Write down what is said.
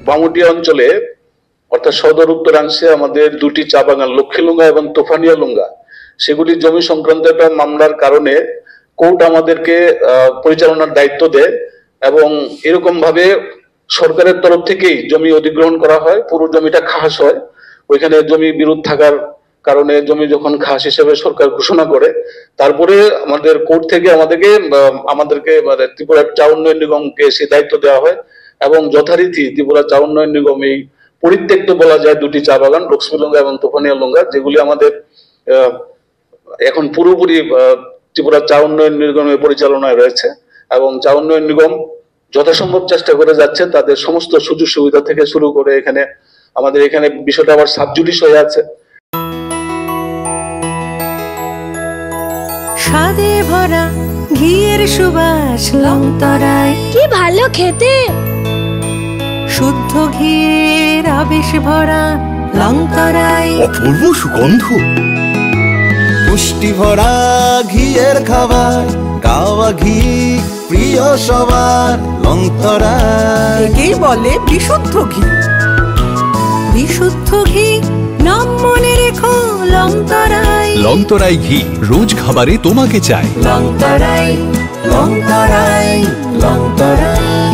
বামুটিয়া অঞ্চলে অর্থাৎ সদর উত্তরাংশে আমাদের দুটি চা বাগান লক্ষ্মীলুঙ্গা এবং তোফানিয়া লুঙ্গা, সেগুলি জমি সংক্রান্ত একটা মামলার কারণে কোর্ট আমাদেরকে পরিচালনার দায়িত্ব দেয় এবং এরকম ভাবে সরকারের তরফ থেকেই জমি অধিগ্রহণ করা হয়, পুরো জমিটা খাস হয়। ওইখানে জমি বিরোধ থাকার কারণে জমি যখন খাস হিসেবে সরকার ঘোষণা করে, তারপরে আমাদের কোর্ট থেকে আমাদেরকে ত্রিপুরা চা উন্নয়ন নিগমকে সে দায়িত্ব দেওয়া হয় এবং যথারীতি ত্রিপুরা চা উন্নয়ন নিগম এই পরিত্যক্ত বলা যায় দুটি চা বাগান লক্ষ্মীলুঙ্গা এবং তোফানিয়া লুঙ্গা, যেগুলি আমাদের এখন পুরোপুরি ত্রিপুরা চা উন্নয়ন নিগমের পরিচালনায় রয়েছে এবং চা উন্নয়ন নিগম যথাসম্ভব চেষ্টা করে যাচ্ছে তাদের সমস্ত সুযোগ সুবিধা থেকে শুরু করে আমাদের এখানে বিষয়টা আবার সাবজুডিস হয়ে আছে। স্বাদে ভরা ঘিয়ের সুবাস লংতরায়, কি ভালো খেতে। শুদ্ধ ঘিয়ের আবেশ ভরা লংতরায়, অপূর্ব সুগন্ধ। পুষ্টি ভরা ঘিয়ের খাবার, গাওয়া ঘি প্রিয় সবার লংতরায়। একেই বলে বিশুদ্ধ ঘি। বিশুদ্ধ ঘি নাম মনে রেখো লংতরায়। লংতরাই ঘি রোজ খাবারে তোমাকে চাই। লংতরায়, লংতরায়, লংতরায়।